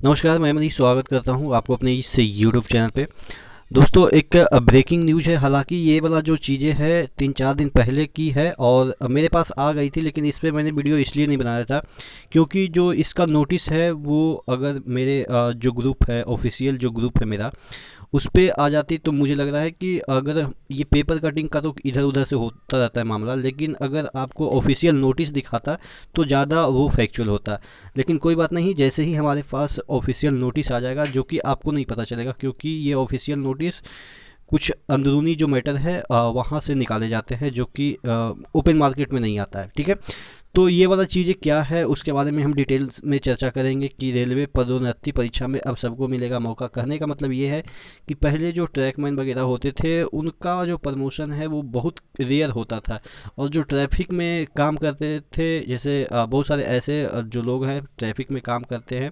नमस्कार, मैं मनीष स्वागत करता हूं आपको अपने इस यूट्यूब चैनल पे। दोस्तों, एक ब्रेकिंग न्यूज़ है। हालांकि ये वाला जो चीज़ें है 3-4 दिन पहले की है और मेरे पास आ गई थी, लेकिन इस पे मैंने वीडियो इसलिए नहीं बनाया था क्योंकि जो इसका नोटिस है वो अगर मेरे जो ग्रुप है, ऑफिशियल जो ग्रुप है मेरा, उस पे आ जाती तो मुझे लग रहा है कि अगर ये पेपर कटिंग का तो इधर उधर से होता रहता है मामला, लेकिन अगर आपको ऑफिशियल नोटिस दिखाता तो ज़्यादा वो फैक्चुअल होता। लेकिन कोई बात नहीं, जैसे ही हमारे पास ऑफिशियल नोटिस आ जाएगा, जो कि आपको नहीं पता चलेगा क्योंकि ये ऑफिशियल नोटिस कुछ अंदरूनी जो मैटर है वहाँ से निकाले जाते हैं, जो कि ओपन मार्केट में नहीं आता है। ठीक है, तो ये वाला चीज़ें क्या है उसके बारे में हम डिटेल्स में चर्चा करेंगे कि रेलवे पदोन्नति परीक्षा में अब सबको मिलेगा मौका। कहने का मतलब ये है कि पहले जो ट्रैकमैन वगैरह होते थे उनका जो प्रमोशन है वो बहुत रेयर होता था, और जो ट्रैफिक में काम करते थे, जैसे बहुत सारे ऐसे जो लोग हैं ट्रैफिक में काम करते हैं,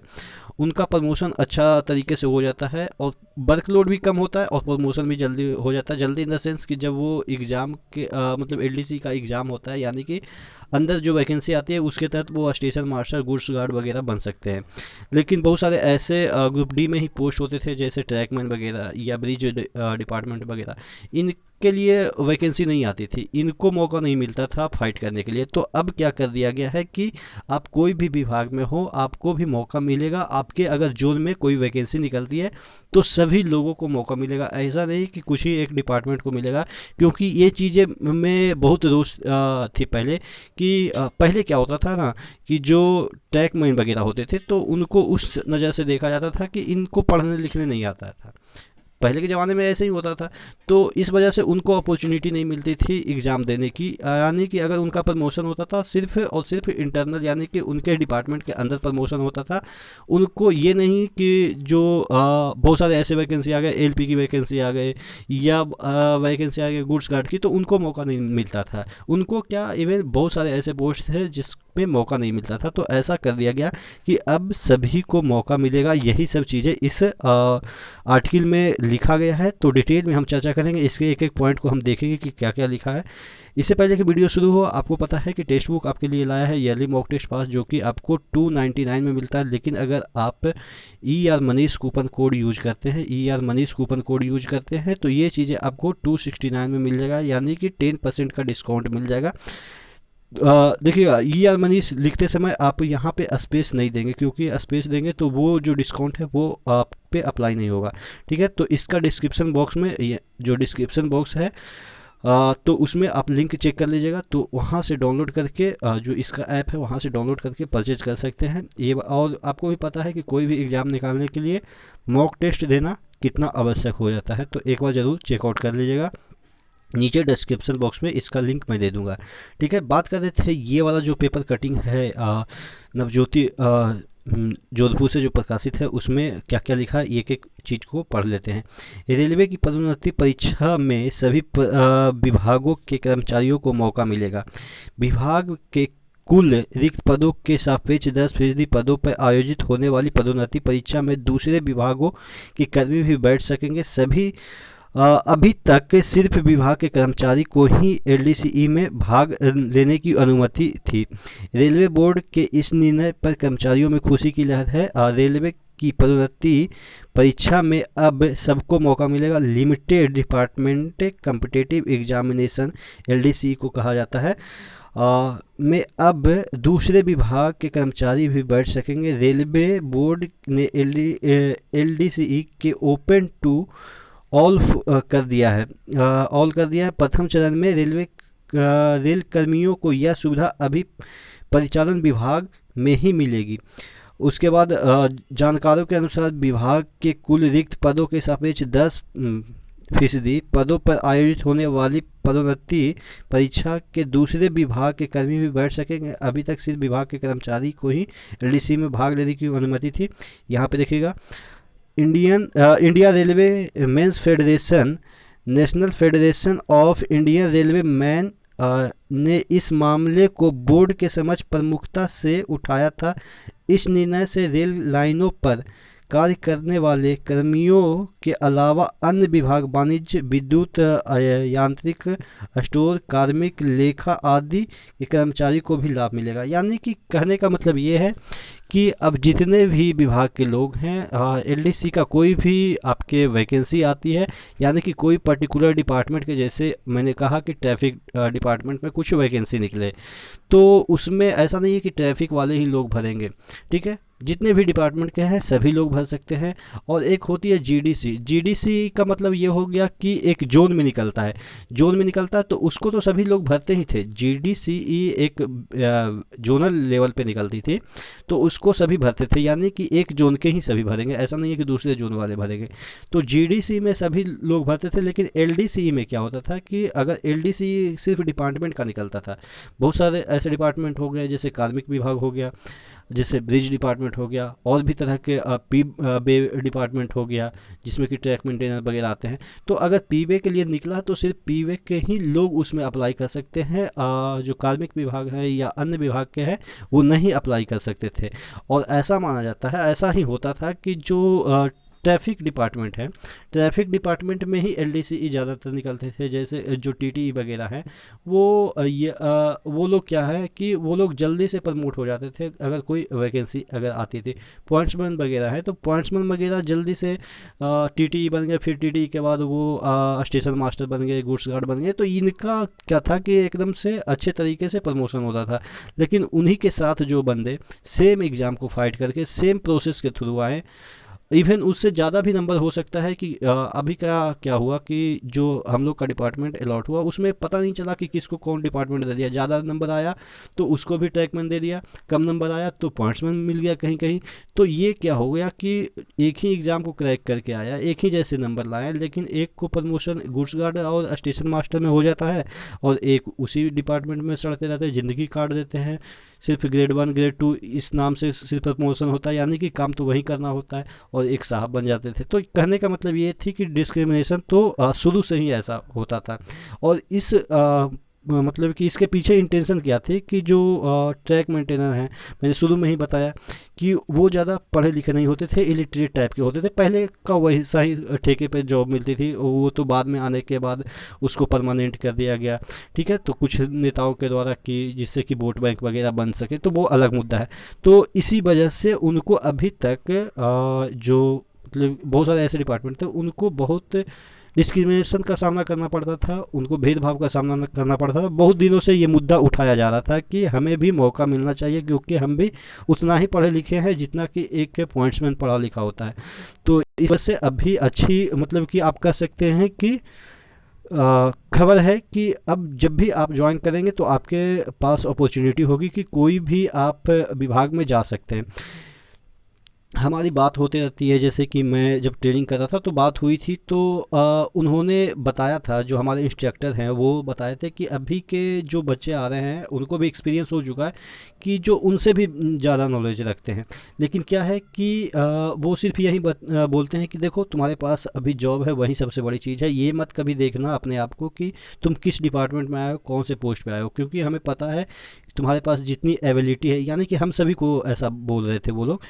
उनका प्रमोशन अच्छा तरीके से हो जाता है और वर्कलोड भी कम होता है और प्रमोशन भी जल्दी हो जाता है। जल्दी इन द सेंस कि जब वो एग्ज़ाम के मतलब एलडीसी का एग्ज़ाम होता है, यानी कि अंदर जो वैकेंसी आती है उसके तहत वो स्टेशन मास्टर, गुड्स गार्ड वगैरह बन सकते हैं। लेकिन बहुत सारे ऐसे ग्रुप डी में ही पोस्ट होते थे, जैसे ट्रैकमैन वगैरह या ब्रिज डिपार्टमेंट वगैरह, इनके लिए वैकेंसी नहीं आती थी, इनको मौका नहीं मिलता था फाइट करने के लिए। तो अब क्या कर दिया गया है कि आप कोई भी विभाग में हो, आपको भी मौका मिलेगा। आपके अगर जोन में कोई वैकेंसी निकलती है तो सभी लोगों को मौका मिलेगा, ऐसा नहीं कि कुछ ही एक डिपार्टमेंट को मिलेगा। क्योंकि ये चीज़ें में बहुत रोष थी पहले कि पहले क्या होता था ना कि जो ट्रैकमैन वगैरह होते थे तो उनको उस नज़र से देखा जाता था कि इनको पढ़ने लिखने नहीं आता था। पहले के ज़माने में ऐसे ही होता था, तो इस वजह से उनको अपॉर्चुनिटी नहीं मिलती थी एग्ज़ाम देने की। यानी कि अगर उनका प्रमोशन होता था सिर्फ और सिर्फ इंटरनल, यानी कि उनके डिपार्टमेंट के अंदर प्रमोशन होता था। उनको ये नहीं कि जो बहुत सारे ऐसे वैकेंसी आ गए, एलपी की वैकेंसी आ गए या वैकेंसी आ गई गुड्स गार्ड की, तो उनको मौका नहीं मिलता था। उनको क्या, इवन बहुत सारे ऐसे पोस्ट थे जिसमें मौका नहीं मिलता था। तो ऐसा कर दिया गया कि अब सभी को मौका मिलेगा। यही सब चीज़ें इस आर्टिकल में लिखा गया है, तो डिटेल में हम चर्चा करेंगे। इसके एक एक पॉइंट को हम देखेंगे कि क्या क्या लिखा है। इससे पहले कि वीडियो शुरू हो, आपको पता है कि टेक्स्ट बुक आपके लिए लाया है ईयरली मॉक टेस्ट पास, जो कि आपको 299 में मिलता है। लेकिन अगर आप E R Manish coupon code use करते हैं, E R Manish coupon code use करते हैं, तो ये चीज़ें आपको 269 में मिल जाएगा, यानी कि 10% का डिस्काउंट मिल जाएगा। देखिएगा, ई आर मनी लिखते समय आप यहाँ पे स्पेस नहीं देंगे, क्योंकि स्पेस देंगे तो वो जो डिस्काउंट है वो आप पे अप्लाई नहीं होगा। ठीक है, तो इसका डिस्क्रिप्शन बॉक्स में, ये जो डिस्क्रिप्शन बॉक्स है तो उसमें आप लिंक चेक कर लीजिएगा, तो वहाँ से डाउनलोड करके जो इसका ऐप है वहाँ से डाउनलोड करके परचेज कर सकते हैं। ये और आपको भी पता है कि कोई भी एग्ज़ाम निकालने के लिए मॉक टेस्ट देना कितना आवश्यक हो जाता है, तो एक बार ज़रूर चेकआउट कर लीजिएगा। नीचे डिस्क्रिप्शन बॉक्स में इसका लिंक मैं दे दूंगा। ठीक है, बात कर रहे थे ये वाला जो पेपर कटिंग है नवज्योति जोधपुर से जो प्रकाशित है, उसमें क्या क्या लिखा है एक एक चीज़ को पढ़ लेते हैं। रेलवे की पदोन्नति परीक्षा में सभी विभागों के कर्मचारियों को मौका मिलेगा। विभाग के कुल रिक्त पदों के सापेक्ष 10% पदों पर आयोजित होने वाली पदोन्नति परीक्षा में दूसरे विभागों के कर्मी भी बैठ सकेंगे। सभी अभी तक सिर्फ विभाग के कर्मचारी को ही एलडीसीई में भाग लेने की अनुमति थी। रेलवे बोर्ड के इस निर्णय पर कर्मचारियों में खुशी की लहर है। रेलवे की पदोन्नति परीक्षा में अब सबको मौका मिलेगा। लिमिटेड डिपार्टमेंट कॉम्पिटिटिव एग्जामिनेशन, एलडीसीई को कहा जाता है, में अब दूसरे विभाग के कर्मचारी भी बैठ सकेंगे। रेलवे बोर्ड ने एलडीसीई के ओपन टू ऑल कर दिया है, ऑल कर दिया है। प्रथम चरण में रेल कर्मियों को यह सुविधा अभी परिचालन विभाग में ही मिलेगी। उसके बाद जानकारों के अनुसार विभाग के कुल रिक्त पदों के सापेक्ष 10% पदों पर आयोजित होने वाली पदोन्नति परीक्षा के दूसरे विभाग के कर्मी भी बैठ सकेंगे। अभी तक सिर्फ विभाग के कर्मचारी को ही एलडीसी में भाग लेने की अनुमति थी। यहाँ पे देखिएगा, India railway men's federation, national federation of Indian railway man ने इस मामले को बोर्ड के समक्ष प्रमुखता से उठाया था। इस निर्णय से रेल लाइनों पर कार्य करने वाले कर्मियों के अलावा अन्य विभाग, वाणिज्य, विद्युत, यांत्रिक, स्टोर, कार्मिक, लेखा आदि के कर्मचारी को भी लाभ मिलेगा। यानी कि कहने का मतलब ये है कि अब जितने भी विभाग के लोग हैं, एलडीसी का कोई भी आपके वैकेंसी आती है, यानी कि कोई पर्टिकुलर डिपार्टमेंट के, जैसे मैंने कहा कि ट्रैफिक डिपार्टमेंट में कुछ वैकेंसी निकले, तो उसमें ऐसा नहीं है कि ट्रैफिक वाले ही लोग भरेंगे, ठीक है, जितने भी डिपार्टमेंट के हैं सभी लोग भर सकते हैं। और एक होती है जीडीसी। जीडीसी का मतलब ये हो गया कि एक जोन में निकलता है, जोन में निकलता है तो उसको तो सभी लोग भरते ही थे। जीडीसी एक जोनल लेवल पे निकलती थी, तो उसको सभी भरते थे, यानी कि एक जोन के ही सभी भरेंगे, ऐसा नहीं है कि दूसरे जोन वाले भरेंगे। तो जीडीसी में सभी लोग भरते थे, लेकिन एलडीसी में क्या होता था कि अगर एलडीसी सिर्फ डिपार्टमेंट का निकलता था, बहुत सारे ऐसे डिपार्टमेंट हो गए, जैसे कार्मिक विभाग हो गया, जैसे ब्रिज डिपार्टमेंट हो गया, और भी तरह के पी बे डिपार्टमेंट हो गया, जिसमें कि ट्रैक मेंटेनर वगैरह आते हैं। तो अगर पी वे के लिए निकला तो सिर्फ पी वे के ही लोग उसमें अप्लाई कर सकते हैं, जो कार्मिक विभाग है या अन्य विभाग के हैं वो नहीं अप्लाई कर सकते थे। और ऐसा माना जाता है, ऐसा ही होता था कि जो ट्रैफिक डिपार्टमेंट है, ट्रैफिक डिपार्टमेंट में ही एलडीसी ज़्यादातर निकलते थे। जैसे जो टीटी वगैरह हैं, वो लोग क्या है कि वो लोग जल्दी से प्रमोट हो जाते थे अगर कोई वैकेंसी अगर आती थी। पॉइंट्समैन वगैरह है तो पॉइंट्समैन वगैरह जल्दी से टीटी बन गए, फिर टीटी के बाद वो स्टेशन मास्टर बन गए, गुड्स गार्ड बन गए। तो इनका क्या था कि एकदम से अच्छे तरीके से प्रमोशन होता था। लेकिन उन्हीं के साथ जो बंदे सेम एग्ज़ाम को फाइट करके सेम प्रोसेस के थ्रू आए, इवन उससे ज़्यादा भी नंबर हो सकता है कि अभी का क्या हुआ कि जो हम लोग का डिपार्टमेंट अलॉट हुआ उसमें पता नहीं चला कि किसको कौन डिपार्टमेंट दे दिया। ज़्यादा नंबर आया तो उसको भी ट्रैकमैन दे दिया, कम नंबर आया तो पॉइंट्समैन मिल गया कहीं कहीं। तो ये क्या हो गया कि एक ही एग्ज़ाम को क्रैक करके आया, एक ही जैसे नंबर लाए, लेकिन एक को प्रमोशन गुड्स गार्ड और स्टेशन मास्टर में हो जाता है, और एक उसी डिपार्टमेंट में सड़ते रहते हैं, ज़िंदगी काट देते हैं। सिर्फ ग्रेड 1 ग्रेड 2 इस नाम से सिर्फ प्रमोशन होता है, यानी कि काम तो वही करना होता है, और एक साहब बन जाते थे। तो कहने का मतलब ये थी कि डिस्क्रिमिनेशन तो शुरू से ही ऐसा होता था। और इस मतलब कि इसके पीछे इंटेंशन क्या थी कि जो ट्रैक मेंटेनर हैं, मैंने शुरू में ही बताया कि वो ज़्यादा पढ़े लिखे नहीं होते थे, इलिटरेट टाइप के होते थे। पहले का वही सही ठेके पे जॉब मिलती थी, वो तो बाद में आने के बाद उसको परमानेंट कर दिया गया, ठीक है। तो कुछ नेताओं के द्वारा कि जिससे कि वोट बैंक वगैरह बन सके, तो वो अलग मुद्दा है। तो इसी वजह से उनको अभी तक जो मतलब बहुत सारे ऐसे डिपार्टमेंट थे उनको बहुत डिस्क्रिमिनेशन का सामना करना पड़ता था, उनको भेदभाव का सामना करना पड़ता था। बहुत दिनों से ये मुद्दा उठाया जा रहा था कि हमें भी मौका मिलना चाहिए, क्योंकि हम भी उतना ही पढ़े लिखे हैं जितना कि एक पॉइंट्समैन पढ़ा लिखा होता है। तो इस वजह से अभी अच्छी मतलब कि आप कह सकते हैं कि खबर है कि अब जब भी आप ज्वाइन करेंगे तो आपके पास अपॉर्चुनिटी होगी कि कोई भी आप विभाग में जा सकते हैं। हमारी बात होती रहती है, जैसे कि मैं जब ट्रेनिंग कर रहा था तो बात हुई थी, तो उन्होंने बताया था, जो हमारे इंस्ट्रक्टर हैं वो बताए थे कि अभी के जो बच्चे आ रहे हैं उनको भी एक्सपीरियंस हो चुका है कि जो उनसे भी ज़्यादा नॉलेज रखते हैं। लेकिन क्या है कि वो सिर्फ यही बोलते हैं कि देखो तुम्हारे पास अभी जॉब है, वही सबसे बड़ी चीज़ है। ये मत कभी देखना अपने आप को कि तुम किस डिपार्टमेंट में आए हो, कौन से पोस्ट पे आए हो, क्योंकि हमें पता है कि तुम्हारे पास जितनी एबिलिटी है, यानी कि हम सभी को ऐसा बोल रहे थे वो लोग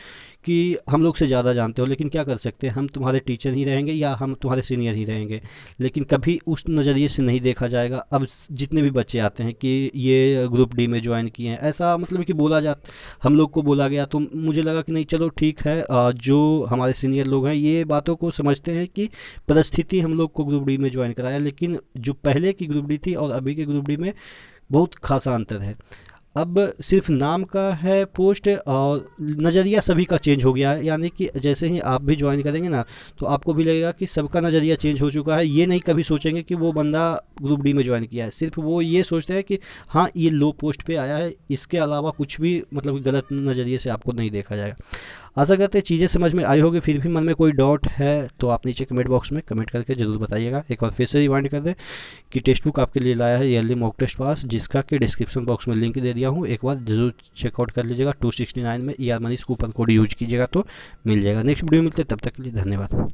कि हम लोग से ज़्यादा जानते हो, लेकिन क्या कर सकते हैं, हम तुम्हारे टीचर ही रहेंगे या हम तुम्हारे सीनियर ही रहेंगे। लेकिन कभी उस नज़रिए से नहीं देखा जाएगा। अब जितने भी बच्चे आते हैं कि ये ग्रुप डी में ज्वाइन किए हैं, ऐसा मतलब कि बोला जा हम लोग को बोला गया, तो मुझे लगा कि नहीं चलो ठीक है, जो हमारे सीनियर लोग हैं ये बातों को समझते हैं कि परिस्थिति हम लोग को ग्रुप डी में ज्वाइन कराया। लेकिन जो पहले की ग्रुप डी थी और अभी के ग्रुप डी में बहुत खासा अंतर है। अब सिर्फ नाम का है पोस्ट, और नज़रिया सभी का चेंज हो गया है। यानी कि जैसे ही आप भी ज्वाइन करेंगे ना, तो आपको भी लगेगा कि सबका नज़रिया चेंज हो चुका है। ये नहीं कभी सोचेंगे कि वो बंदा ग्रुप डी में ज्वाइन किया है, सिर्फ वो ये सोचते हैं कि हाँ ये लो पोस्ट पे आया है, इसके अलावा कुछ भी मतलब गलत नज़रिए से आपको नहीं देखा जाएगा। आशा करते हैं चीज़ें समझ में आई होगी। फिर भी मन में कोई डाउट है तो आप नीचे कमेंट बॉक्स में कमेंट करके ज़रूर बताइएगा। एक बार फिर से रिमाइंड कर दें कि टेक्स्ट बुक आपके लिए लाया है ईयरली मॉक टेस्ट पास, जिसका कि डिस्क्रिप्शन बॉक्स में लिंक दे दिया हूँ, एक बार जरूर चेकआउट कर लीजिएगा। 269 में ER Manish coupon code use कीजिएगा तो मिल जाएगा। नेक्स्ट वीडियो मिलते हैं, तब तक के लिए धन्यवाद।